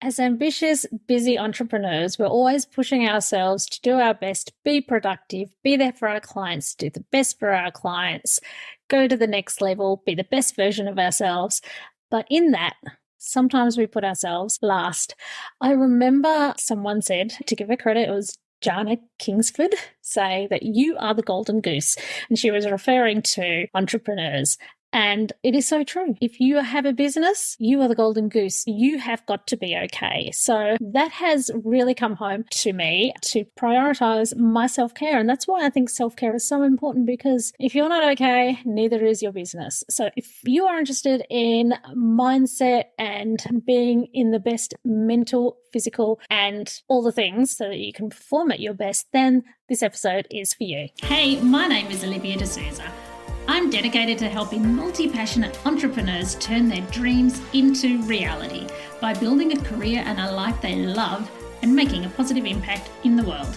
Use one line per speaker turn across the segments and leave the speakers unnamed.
As ambitious, busy entrepreneurs, we're always pushing ourselves to do our best, be productive, be there for our clients, do the best for our clients, go to the next level, be the best version of ourselves. But in that, sometimes we put ourselves last. I remember someone said, to give her credit, it was Jana Kingsford, say that you are the golden goose. And she was referring to entrepreneurs. And it is so true. If you have a business, you are the golden goose. You have got to be okay. So that has really come home to me to prioritize my self-care. And that's why I think self-care is so important, because if you're not okay, neither is your business. So if you are interested in mindset and being in the best mental, physical, and all the things so that you can perform at your best, then this episode is for you. Hey, my name is Olivia D'Souza. I'm dedicated to helping multi-passionate entrepreneurs turn their dreams into reality by building a career and a life they love and making a positive impact in the world.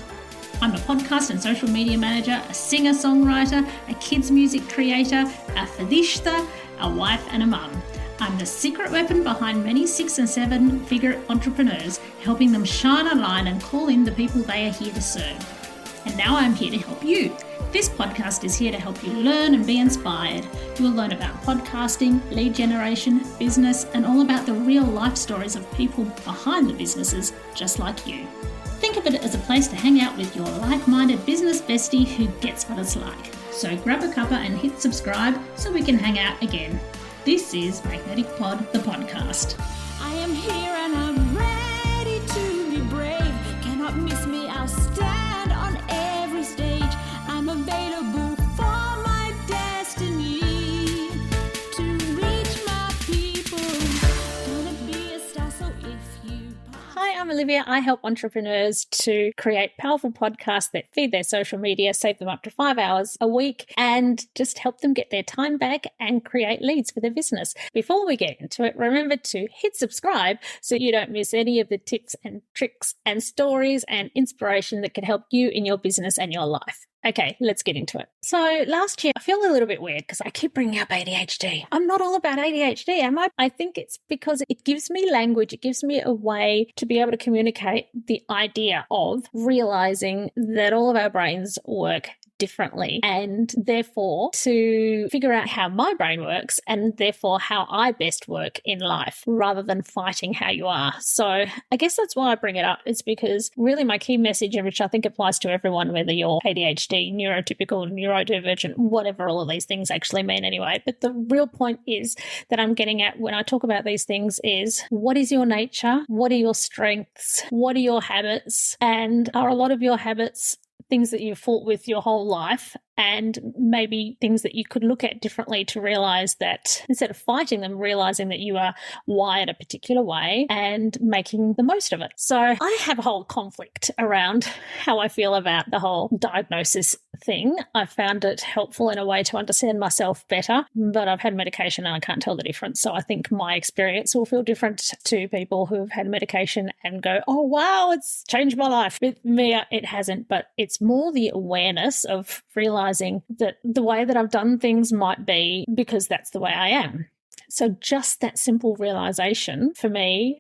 I'm a podcast and social media manager, a singer-songwriter, a kids music creator, a fadishta, a wife and a mum. I'm the secret weapon behind many 6- and 7-figure entrepreneurs, helping them shine a light and call in the people they are here to serve. And now I'm here to help you. This podcast is here to help you learn and be inspired. You'll learn about podcasting, lead generation, business, and all about the real life stories of people behind the businesses just like you. Think of it as a place to hang out with your like-minded business bestie who gets what it's like. So grab a cuppa and hit subscribe so we can hang out again. This is Magnetic Pod, the podcast.
I am here and I'm ready to be brave. Cannot miss me, I'll stand on every stage. I'm available for my destiny to reach my people. Gonna be a star, so if you...
Hi, I'm Olivia. I help entrepreneurs to create powerful podcasts that feed their social media, save them up to 5 hours a week, and just help them get their time back and create leads for their business. Before we get into it, remember to hit subscribe so you don't miss any of the tips and tricks and stories and inspiration that can help you in your business and your life. Okay, let's get into it. So last year, I feel a little bit weird because I keep bringing up ADHD. I'm not all about ADHD, am I? I think it's because it gives me language. It gives me a way to be able to communicate the idea of realizing that all of our brains work differently, and therefore to figure out how my brain works and therefore how I best work in life rather than fighting how you are. So I guess that's why I bring it up. It's because really my key message, which I think applies to everyone, whether you're ADHD, neurotypical, neurodivergent, whatever all of these things actually mean anyway. But the real point is that I'm getting at when I talk about these things is, what is your nature? What are your strengths? What are your habits? And are a lot of your habits things that you've fought with your whole life, and maybe things that you could look at differently to realize that instead of fighting them, realizing that you are wired a particular way and making the most of it. So I have a whole conflict around how I feel about the whole diagnosis thing. I found it helpful in a way to understand myself better, but I've had medication and I can't tell the difference. So I think my experience will feel different to people who have had medication and go, oh, wow, it's changed my life. With me, it hasn't, but it's more the awareness of realizing that the way that I've done things might be because that's the way I am. So just that simple realization for me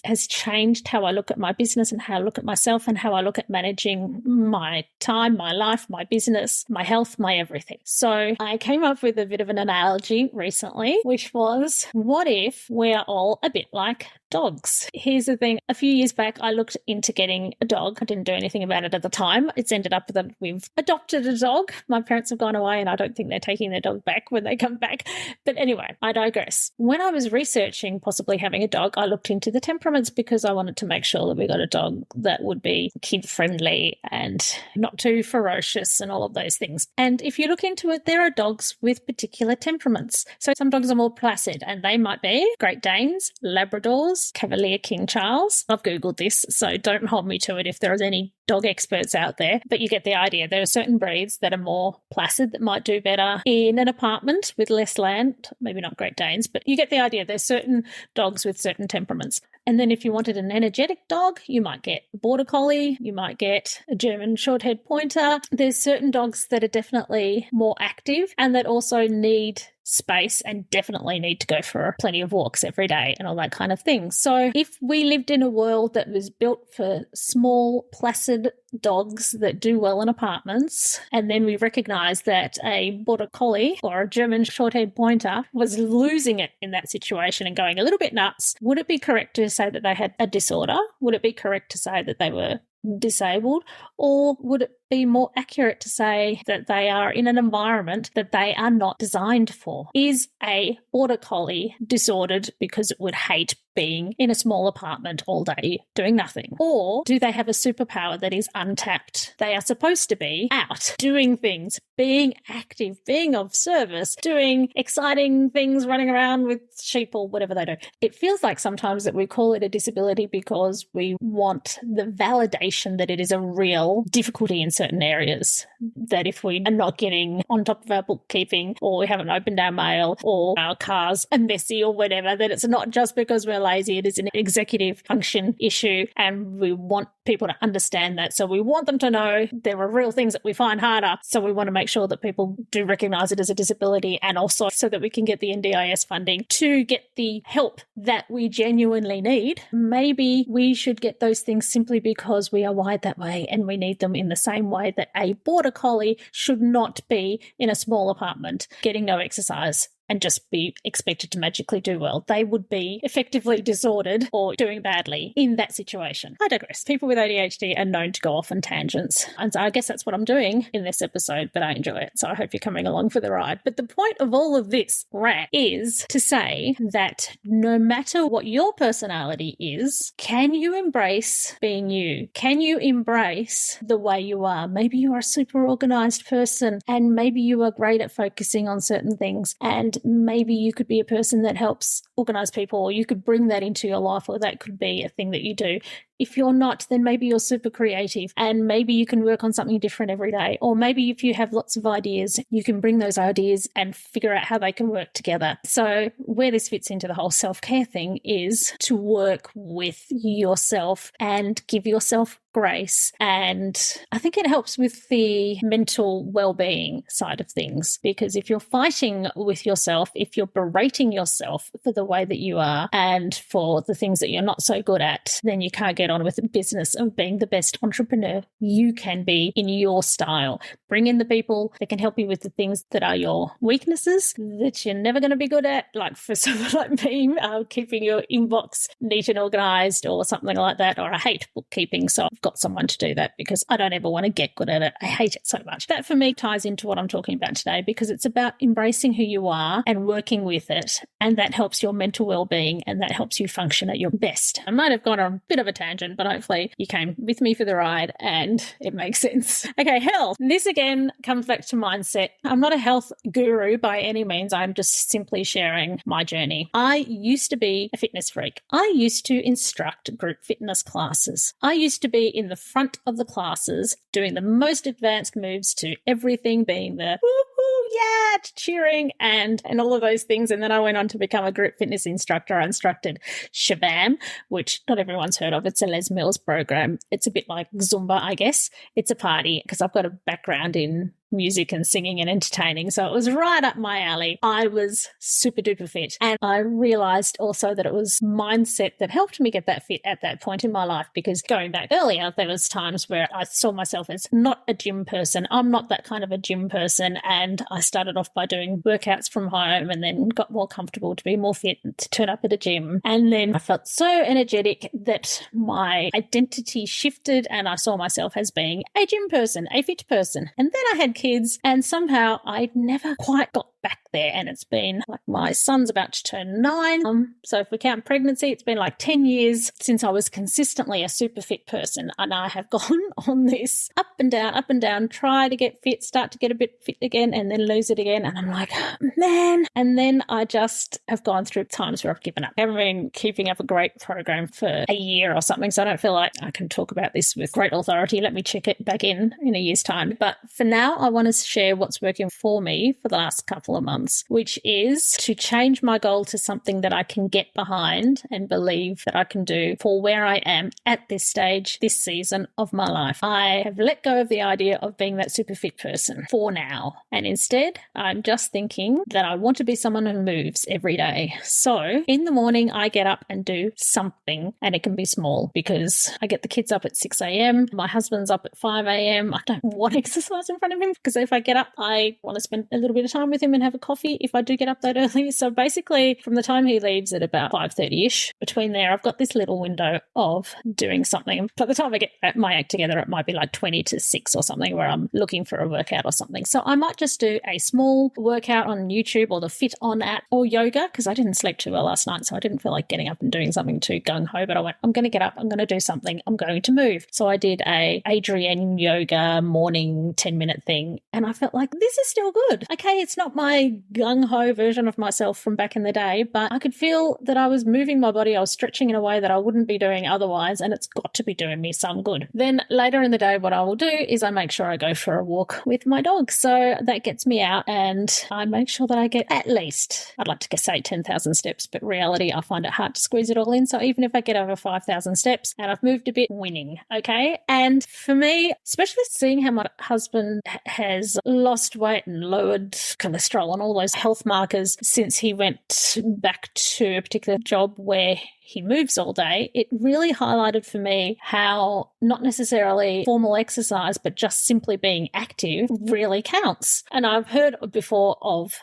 has changed how I look at my business and how I look at myself and how I look at managing my time, my life, my business, my health, my everything. So I came up with a bit of an analogy recently, which was, what if we're all a bit like dogs? Here's the thing. A few years back, I looked into getting a dog. I didn't do anything about it at the time. It's ended up that we've adopted a dog. My parents have gone away and I don't think they're taking their dog back when they come back. But anyway, I digress. When I was researching possibly having a dog, I looked into the temperaments because I wanted to make sure that we got a dog that would be kid-friendly and not too ferocious and all of those things. And if you look into it, there are dogs with particular temperaments. So some dogs are more placid and they might be Great Danes, Labradors, Cavalier King Charles. I've Googled this, so don't hold me to it if there is any dog experts out there, but you get the idea. There are certain breeds that are more placid that might do better in an apartment with less land, maybe not Great Danes, but you get the idea. There's certain dogs with certain temperaments. And then if you wanted an energetic dog, you might get a Border Collie, you might get a German Short-haired Pointer. There's certain dogs that are definitely more active and that also need space and definitely need to go for plenty of walks every day and all that kind of thing. So if we lived in a world that was built for small, placid dogs that do well in apartments, and then we recognize that a border collie or a German short-haired pointer was losing it in that situation and going a little bit nuts, would it be correct to say that they had a disorder? Would it be correct to say that they were disabled? Or would it be more accurate to say that they are in an environment that they are not designed for? Is a border collie disordered because it would hate being in a small apartment all day doing nothing? Or do they have a superpower that is untapped? They are supposed to be out doing things, being active, being of service, doing exciting things, running around with sheep or whatever they do. It feels like sometimes that we call it a disability because we want the validation that it is a real difficulty in certain areas, that if we are not getting on top of our bookkeeping, or we haven't opened our mail, or our cars are messy or whatever, that it's not just because we're lazy, it is an executive function issue, and we want people to understand that. So we want them to know there are real things that we find harder, so we want to make sure that people do recognise it as a disability, and also so that we can get the NDIS funding to get the help that we genuinely need. Maybe we should get those things simply because we are wired that way and we need them in the same way that a border collie should not be in a small apartment getting no exercise and just be expected to magically do well. They would be effectively disordered or doing badly in that situation. I digress. People with ADHD are known to go off on tangents. And so I guess that's what I'm doing in this episode, but I enjoy it. So I hope you're coming along for the ride. But the point of all of this rant is to say that no matter what your personality is, can you embrace being you? Can you embrace the way you are? Maybe you are a super organized person, and maybe you are great at focusing on certain things, and maybe you could be a person that helps organize people, or you could bring that into your life, or that could be a thing that you do. If you're not, then maybe you're super creative and maybe you can work on something different every day. Or maybe if you have lots of ideas, you can bring those ideas and figure out how they can work together. So where this fits into the whole self-care thing is to work with yourself and give yourself grace. And I think it helps with the mental well-being side of things, because if you're fighting with yourself, if you're berating yourself for the way that you are and for the things that you're not so good at, then you can't get on with the business of being the best entrepreneur you can be in your style. Bring in the people that can help you with the things that are your weaknesses that you're never going to be good at, like for someone like me, keeping your inbox neat and organized or something like that, or I hate bookkeeping, so I've got someone to do that because I don't ever want to get good at it. I hate it so much. That for me ties into what I'm talking about today, because it's about embracing who you are and working with it, and that helps your mental well-being and that helps you function at your best. I might have gone on a bit of a tangent, but hopefully you came with me for the ride and it makes sense. Okay, health. This again comes back to mindset. I'm not a health guru by any means. I'm just simply sharing my journey. I used to be a fitness freak. I used to instruct group fitness classes. I used to be in the front of the classes doing the most advanced moves to everything, being the woohoo, yeah, cheering and all of those things. And then I went on to become a group fitness instructor. I instructed Shabam, which not everyone's heard of. It's a Les Mills program. It's a bit like Zumba, I guess. It's a party because I've got a background in music and singing and entertaining. So it was right up my alley. I was super duper fit. And I realized also that it was mindset that helped me get that fit at that point in my life, because going back earlier, there was times where I saw myself as not a gym person. I'm not that kind of a gym person. And I started off by doing workouts from home and then got more comfortable to be more fit to turn up at a gym. And then I felt so energetic that my identity shifted and I saw myself as being a gym person, a fit person. And then I had kids, and somehow I never quite got back there. And it's been like, my son's about to turn 9. So if we count pregnancy, it's been like 10 years since I was consistently a super fit person. And I have gone on this up and down, try to get fit, start to get a bit fit again, and then lose it again. And I'm like, man. And then I just have gone through times where I've given up. I haven't been keeping up a great program for a year or something. So I don't feel like I can talk about this with great authority. Let me check it back in a year's time. But for now, I want to share what's working for me for the last couple couple of months, which is to change my goal to something that I can get behind and believe that I can do for where I am at this stage, this season of my life. I have let go of the idea of being that super fit person for now. And instead, I'm just thinking that I want to be someone who moves every day. So in the morning, I get up and do something, and it can be small because I get the kids up at 6 a.m. My husband's up at 5 a.m. I don't want exercise in front of him because if I get up, I want to spend a little bit of time with him and have a coffee if I do get up that early. So basically, from the time he leaves at about 5:30ish, between there, I've got this little window of doing something. By the time I get my act together, it might be like 20 to 6 or something where I'm looking for a workout or something. So I might just do a small workout on YouTube or the Fit On app or yoga because I didn't sleep too well last night. So I didn't feel like getting up and doing something too gung-ho, but I went, I'm going to get up, I'm going to do something, I'm going to move. So I did a Adrienne yoga morning 10-minute thing and I felt like this is still good. Okay, it's not my gung-ho version of myself from back in the day, but I could feel that I was moving my body, I was stretching in a way that I wouldn't be doing otherwise, and it's got to be doing me some good. Then later in the day, what I will do is I make sure I go for a walk with my dog. So that gets me out and I make sure that I get at least, I'd like to say 10,000 steps, but reality, I find it hard to squeeze it all in. So even if I get over 5,000 steps and I've moved a bit, winning, okay? And for me, especially seeing how my husband has lost weight and lowered cholesterol and all those health markers since he went back to a particular job where he moves all day, it really highlighted for me how not necessarily formal exercise, but just simply being active really counts. And I've heard before of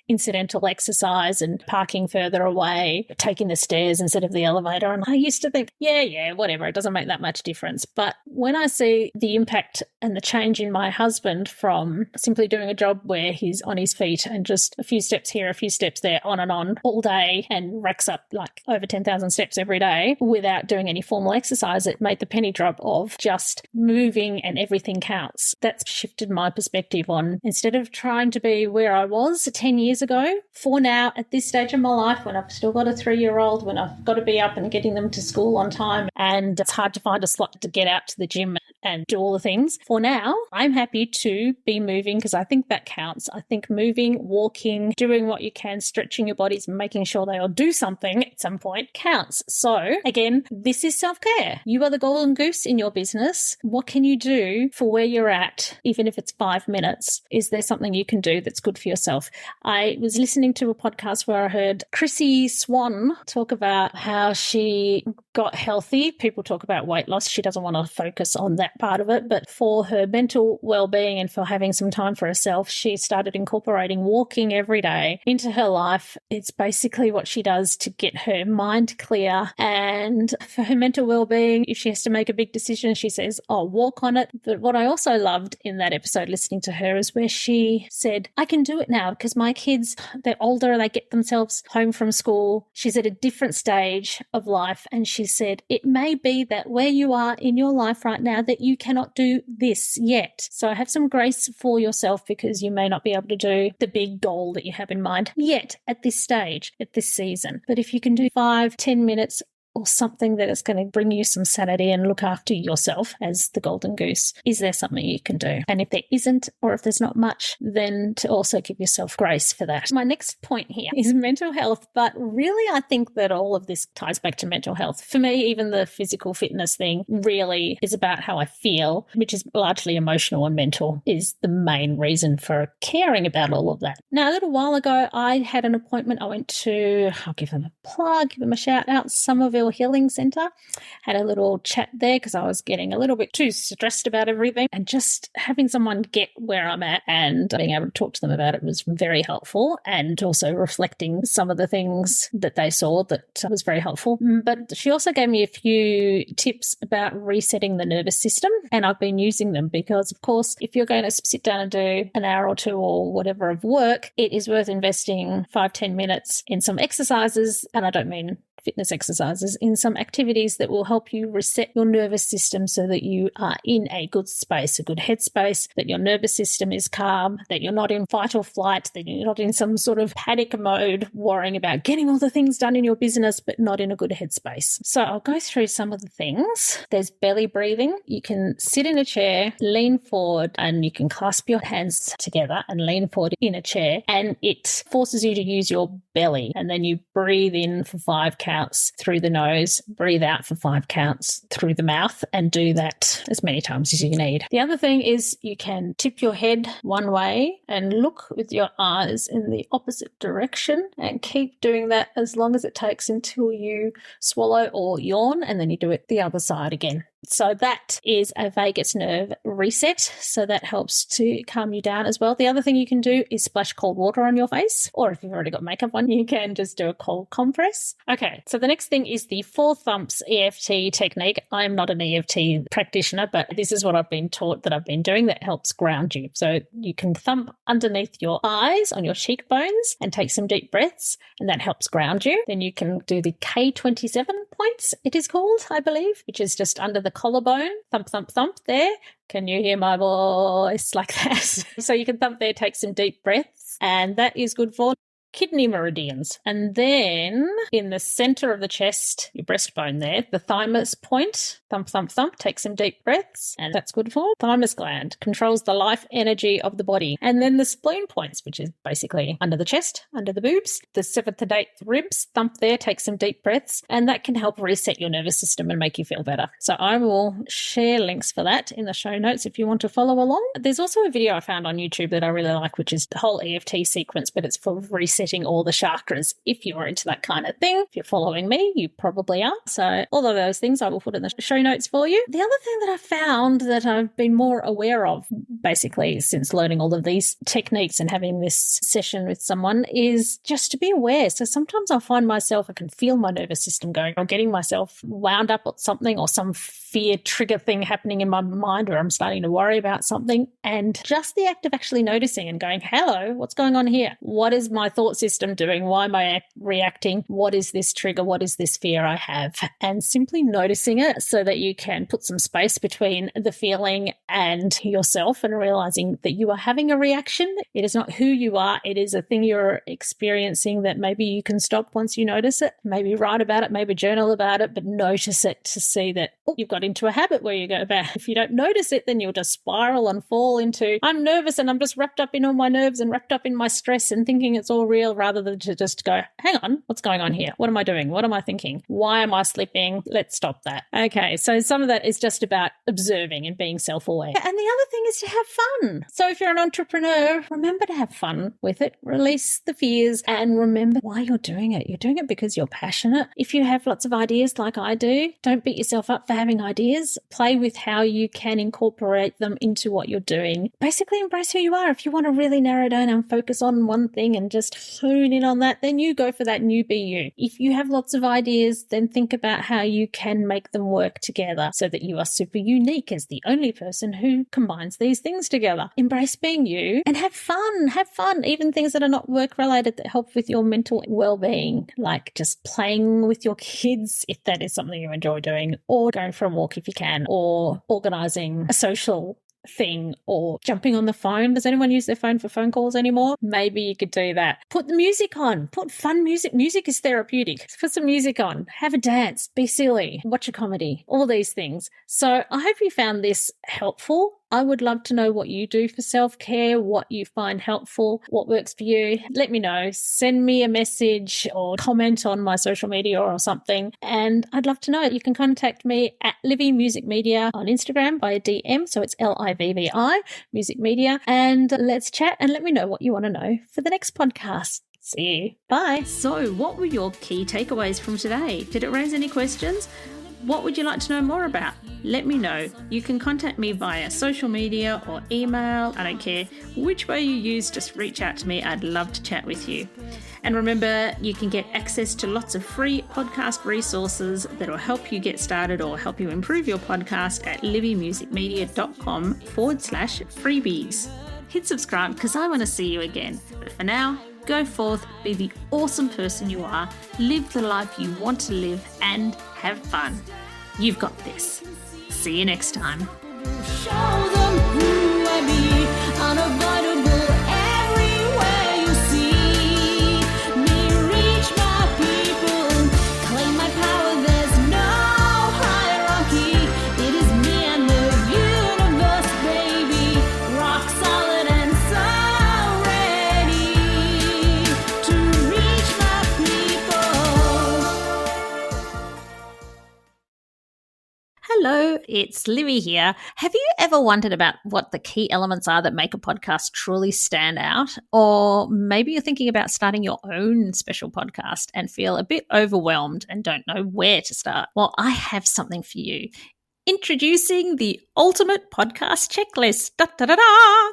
incidental exercise and parking further away, taking the stairs instead of the elevator. And I used to think, yeah, whatever, it doesn't make that much difference. But when I see the impact and the change in my husband from simply doing a job where he's on his feet and just a few steps here, a few steps there, on and on all day and racks up like over 10,000 steps every day without doing any formal exercise, it made the penny drop of just moving and everything counts. That's shifted my perspective on, instead of trying to be where I was 10 years ago, for now, at this stage of my life, when I've still got a 3-year-old, when I've got to be up and getting them to school on time, and it's hard to find a slot to get out to the gym and do all the things. For now, I'm happy to be moving because I think that counts. I think moving, walking, doing what you can, stretching your bodies, making sure they all do something at some point counts. So again, this is self-care. You are the golden goose in your business. What can you do for where you're at, even if it's 5 minutes? Is there something you can do that's good for yourself? I was listening to a podcast where I heard Chrissy Swan talk about how she got healthy. People talk about weight loss. She doesn't want to focus on that part of it, but for her mental well-being and for having some time for herself, she started incorporating walking every day into her life. It's basically what she does to get her mind clear, and for her mental well-being, if she has to make a big decision, she says, oh, walk on it. But what I also loved in that episode listening to her is where she said, I can do it now because my kids, they're older, they get themselves home from school. She's at a different stage of life, and she said, it may be that where you are in your life right now that you cannot do this yet. So have some grace for yourself because you may not be able to do the big goal that you have in mind yet at this stage, at this season. But if you can do 5-10 minutes or something that is going to bring you some sanity and look after yourself as the golden goose, is there something you can do? And if there isn't, or if there's not much, then to also give yourself grace for that. My next point here is mental health, but really I think that all of this ties back to mental health. For me, even the physical fitness thing really is about how I feel, which is largely emotional and mental, is the main reason for caring about all of that. Now, a little while ago, I had an appointment. I went to, I'll give them a plug, give them a shout out, Somerville Healing Centre. Had a little chat there because I was getting a little bit too stressed about everything, and just having someone get where I'm at and being able to talk to them about it was very helpful, and also reflecting some of the things that they saw that was very helpful. But she also gave me a few tips about resetting the nervous system, and I've been using them because, of course, if you're going to sit down and do an hour or two or whatever of work, it is worth investing 5-10 minutes in some exercises, and I don't mean fitness exercises, in some activities that will help you reset your nervous system so that you are in a good space, a good headspace, that your nervous system is calm, that you're not in fight or flight, that you're not in some sort of panic mode, worrying about getting all the things done in your business, but not in a good headspace. So I'll go through some of the things. There's belly breathing. You can sit in a chair, lean forward, and you can clasp your hands together and lean forward in a chair, and it forces you to use your belly, and then you breathe in for 5 counts through the nose, breathe out for 5 counts through the mouth, and do that as many times as you need. The other thing is you can tip your head one way and look with your eyes in the opposite direction, and keep doing that as long as it takes until you swallow or yawn, and then you do it the other side again. So that is a vagus nerve reset. So that helps to calm you down as well. The other thing you can do is splash cold water on your face, or if you've already got makeup on, you can just do a cold compress. Okay, so the next thing is the 4 thumps EFT technique. I'm not an EFT practitioner, but this is what I've been taught that I've been doing that helps ground you. So you can thump underneath your eyes on your cheekbones and take some deep breaths, and that helps ground you. Then you can do the K27 points, it is called, I believe, which is just under the collarbone. Thump, thump, thump there. Can you hear my voice like that? So you can thump there, take some deep breaths, and that is good for kidney meridians. And then in the center of the chest, your breastbone there, the thymus point, thump, thump, thump, take some deep breaths, and that's good for thymus gland, controls the life energy of the body. And then the spleen points, which is basically under the chest, under the boobs, the 7th and 8th ribs, thump there, take some deep breaths, and that can help reset your nervous system and make you feel better. So I will share links for that in the show notes if you want to follow along. There's also a video I found on YouTube that I really like, which is the whole EFT sequence, but it's for resetting all the chakras. If you're into that kind of thing, if you're following me, you probably are. So all of those things I will put in the show notes for you. The other thing that I found that I've been more aware of basically since learning all of these techniques and having this session with someone is just to be aware. So sometimes I find myself, I can feel my nervous system going, or getting myself wound up on something, or some fear trigger thing happening in my mind, or I'm starting to worry about something. And just the act of actually noticing and going, hello, what's going on here? What is my thought system doing? Why am I reacting? What is this trigger? What is this fear I have? And simply noticing it so that you can put some space between the feeling and yourself, and realizing that you are having a reaction. It is not who you are. It is a thing you're experiencing that maybe you can stop once you notice it. Maybe write about it, maybe journal about it, but notice it to see that you've got into a habit where you go back. If you don't notice it, then you'll just spiral and fall into, I'm nervous and I'm just wrapped up in all my nerves and wrapped up in my stress and thinking it's all real, rather than to just go, hang on, what's going on here? What am I doing? What am I thinking? Why am I slipping? Let's stop that. Okay, so some of that is just about observing and being self-aware. And the other thing is to have fun. So if you're an entrepreneur, remember to have fun with it. Release the fears and remember why you're doing it. You're doing it because you're passionate. If you have lots of ideas like I do, don't beat yourself up for having ideas. Play with how you can incorporate them into what you're doing. Basically embrace who you are. If you want to really narrow down and focus on one thing and just hone in on that, then you go for that and you be you. If you have lots of ideas, then think about how you can make them work together so that you are super unique as the only person who combines these things together. Embrace being you and have fun. Have fun. Even things that are not work related that help with your mental well-being, like just playing with your kids if that is something you enjoy doing, or going for a walk if you can, or organizing a social thing, or jumping on the phone. Does anyone use their phone for phone calls anymore? Maybe you could do that. Put the music on. Put fun music. Music is therapeutic. Put some music on. Have a dance. Be silly. Watch a comedy. All these things. So I hope you found this helpful. I would love to know what you do for self-care, what you find helpful, what works for you. Let me know. Send me a message or comment on my social media or something, and I'd love to know. You can contact me at Livy Music Media on Instagram by a DM, so it's Livvi Music Media, and let's chat and let me know what you want to know for the next podcast. See you. Bye. So what were your key takeaways from today? Did it raise any questions? What would you like to know more about? Let me know. You can contact me via social media or email. I don't care which way you use, just reach out to me. I'd love to chat with you. And remember, you can get access to lots of free podcast resources that will help you get started or help you improve your podcast at livymusicmedia.com/freebies. Hit subscribe because I want to see you again. But for now, Go forth, be the awesome person you are, live the life you want to live, and have fun. You've got this. See you next time.
Show them who I be, unavoidable everywhere you see me. Reach my people, claim my power, there's no hierarchy. It is me and the universe, baby, rock solid and so ready to reach my people.
Hello, it's Livy here. Have you ever wondered about what the key elements are that make a podcast truly stand out? Or maybe you're thinking about starting your own special podcast and feel a bit overwhelmed and don't know where to start. Well, I have something for you. Introducing the ultimate podcast checklist. Da, da, da, da.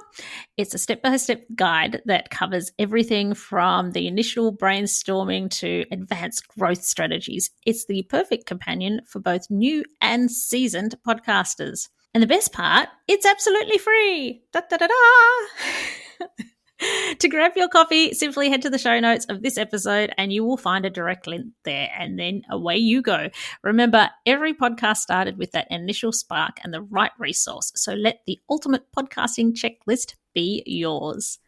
It's a step-by-step guide that covers everything from the initial brainstorming to advanced growth strategies. It's the perfect companion for both new and seasoned podcasters. And the best part, it's absolutely free. Da, da, da, da. To grab your copy, simply head to the show notes of this episode and you will find a direct link there, and then away you go. Remember, every podcast started with that initial spark and the right resource, so let the ultimate podcasting checklist be yours.